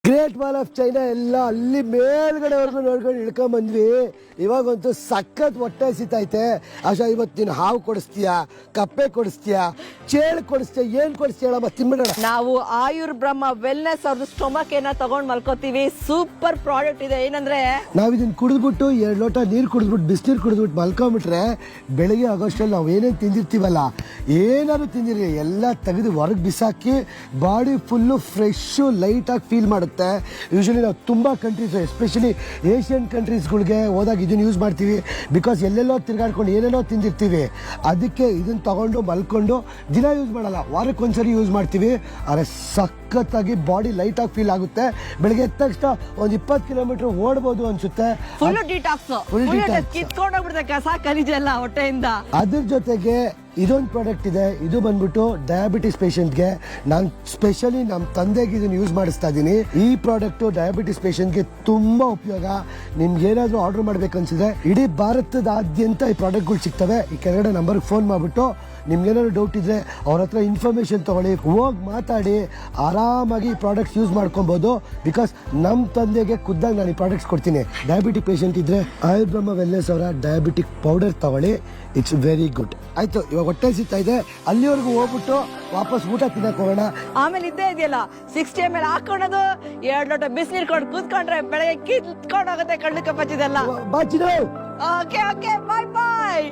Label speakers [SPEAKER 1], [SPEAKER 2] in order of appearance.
[SPEAKER 1] Great wall of China ಎಲ್ಲ ಅಲ್ಲಿ ಮೇಲ್ಗಡೆವರೆಗೂ ನೋಡ್ಕೊಂಡು ಇಳ್ಕೊಂಡ್ ಬಂದ್ವಿ. ಇವಾಗಂತೂ ಸಖತ್ ಹೊಟ್ಟೆ ಸಿತೈತೆ. ಆಶಾ ಇವತ್ತು ನೀನು ಹಾವು ಕೊಡಿಸ್ತೀಯಾ, ಕಪ್ಪೆ ಕೊಡಿಸ್ತೀಯಾ, ಚೇಳು ಕೊಡಿಸ್ತೀಯಾ, ಏನ್ ಕೊಡಿಸ್ತೀಯ ಹೇಳಮ್ಮ, ತಿನ್ಬಿಡೋಣ.
[SPEAKER 2] ನಾವು ಆಯುರ್ ಬ್ರಹ್ಮ ವೆಲ್ನೆಸ್ ಅವ್ರದ್ದು ಸ್ಟೊಮಕ್ ಏನ ತಗೊಂಡ್ ಮಲ್ಕೋತೀವಿ. ಸೂಪರ್ ಪ್ರಾಡಕ್ಟ್ ಇದೆ. ಏನಂದ್ರೆ
[SPEAKER 1] ನಾವ್ ಇದನ್ನ ಕುಡಿದ್ಬಿಟ್ಟು 2 ಲೋಟ ನೀರು ಕುಡಿದ್ಬಿಟ್ಟು ಬಿಸಿನೀರು ಕುಡಿದ್ಬಿಟ್ಟು ಮಲ್ಕೊಂಡ್ಬಿಟ್ರೆ ಬೆಳಿಗ್ಗೆ ಆಗೋಷ್ಟರಲ್ಲಿ ನಾವು ಏನೇನು ತಿಂದಿರ್ತೀವಲ್ಲ, ಏನಾದ್ರು ತಿಂದಿರಿ ಎಲ್ಲ ತೆಗೆದು ಹೊರಗೆ ಬಿಸಾಕಿ ಬಾಡಿ ಫುಲ್ಲು ಫ್ರೆಶ್ಶು ಲೈಟಾಗಿ ಫೀಲ್ ಮಾಡುತ್ತೆ. ಯೂಶಲಿ ನಾವು ತುಂಬ ಕಂಟ್ರೀಸ್, ಎಸ್ಪೆಷಲಿ ಏಷ್ಯನ್ ಕಂಟ್ರೀಸ್ಗಳಿಗೆ ಹೋದಾಗ ಇದನ್ನು ಯೂಸ್ ಮಾಡ್ತೀವಿ. ಬಿಕಾಸ್ ಎಲ್ಲೆಲ್ಲೋ ತಿರ್ಗಾಡ್ಕೊಂಡು ಏನೇನೋ ತಿಂದಿರ್ತೀವಿ. ಅದಕ್ಕೆ ಇದನ್ನು ತಗೊಂಡು ಮಲ್ಕೊಂಡು ದಿನ ಯೂಸ್ ಮಾಡಲ್ಲ, ವಾರಕ್ಕೊಂದ್ಸರಿ ಯೂಸ್ ಮಾಡ್ತೀವಿ. ಆದರೆ ಸಖತ್ತಾಗಿ ಬಾಡಿ ಲೈಟಾಗಿ ಫೀಲ್ ಆಗುತ್ತೆ. ಬೆಳಗ್ಗೆ ಎದ್ದ ತಕ್ಷಣ ಒಂದು 20 ಕಿಲೋಮೀಟರ್ ಓಡ್ಬೋದು ಅನ್ಸುತ್ತೆ.
[SPEAKER 2] ಫುಲ್ ಡಿಟಾಕ್ಸ್, ಕಿತ್ಕೊಂಡೋಗ್ಬಿಡುತ್ತೆ ಕಸ ಖನಿಜೆಲ್ಲ ಹೊಟ್ಟೆಯಿಂದ.
[SPEAKER 1] ಅದ್ರ ಜೊತೆಗೆ ಇದೊಂದು ಪ್ರಾಡಕ್ಟ್ ಇದೆ. ಇದು ಬಂದ್ಬಿಟ್ಟು ಡಯಾಬಿಟಿಸ್ ಪೇಷಂಟ್ಗೆ. ನಾನು ಸ್ಪೆಷಲಿ ನಮ್ಮ ತಂದೆಗೆ ಇದನ್ನು ಯೂಸ್ ಮಾಡಿಸ್ತಾ ಇದ್ದೀನಿ. ಈ ಪ್ರಾಡಕ್ಟು ಡಯಾಬಿಟಿಸ್ ಪೇಷಂಟ್ಗೆ ತುಂಬ ಉಪಯೋಗ. ನಿಮ್ಗೆ ಏನಾದರೂ ಆರ್ಡರ್ ಮಾಡ್ಬೇಕನ್ಸಿದ್ರೆ ಇಡೀ ಭಾರತದಾದ್ಯಂತ ಈ ಪ್ರಾಡಕ್ಟ್ಗಳು ಸಿಗ್ತವೆ. ಈ ಕೆಳಗಡೆ ನಂಬರ್ಗೆ ಫೋನ್ ಮಾಡಿಬಿಟ್ಟು ನಿಮ್ಗೇನಾದ್ರು ಡೌಟ್ ಇದ್ರೆ ಅವ್ರ ಹತ್ರ ಇನ್ಫಾರ್ಮೇಶನ್ ತಗೊಳ್ಳಿ, ಹೋಗಿ ಮಾತಾಡಿ ಆರಾಮಾಗಿ ಈ ಪ್ರಾಡಕ್ಟ್ಸ್ ಯೂಸ್ ಮಾಡ್ಕೊಬೋದು. ಬಿಕಾಸ್ ನಮ್ಮ ತಂದೆಗೆ ಖುದ್ದಾಗಿ ನಾನು ಈ ಪ್ರಾಡಕ್ಟ್ಸ್ ಕೊಡ್ತೀನಿ. ಡಯಾಬಿಟಿಕ್ ಪೇಷಂಟ್ ಇದ್ರೆ ಆಯುರ್ ಬ್ರಹ್ಮ ವೆಲ್ನೆಸ್ ಅವರ ಡಯಾಬಿಟಿಕ್ ಪೌಡರ್ ತಗೊಳ್ಳಿ. It's very good. ಆಯ್ತು, ಇವಾಗ ಹೊಟ್ಟೆ ಸಿಗ್ತಾ ಇದೆ, ಅಲ್ಲಿವರೆಗೂ ಹೋಗ್ಬಿಟ್ಟು ವಾಪಸ್ ಊಟ ತಿನ್ನಕ್ ಹೋಗೋಣ.
[SPEAKER 2] ಆಮೇಲೆ ಇದ್ದೇ ಇದೆಯಲ್ಲ 60 ml ಹಾಕೊಳ್ಳೋದು, 2 ಲೋಟ ಬಿಸಿನೀರು ಕೊಂಡು ಕೂತ್ಕೊಂಡ್ರೆ ಬೆಳಗ್ಗೆ ಕಿತ್ಕೊಂಡು ಹೋಗುತ್ತೆ ಕಣ್ಣು ಕಪ್ಪಚ್ಚಿದೆಲ್ಲ.
[SPEAKER 1] ಬಾಚಿನ
[SPEAKER 2] ಓಕೆ ಬಾಯ್ ಬಾಯ್.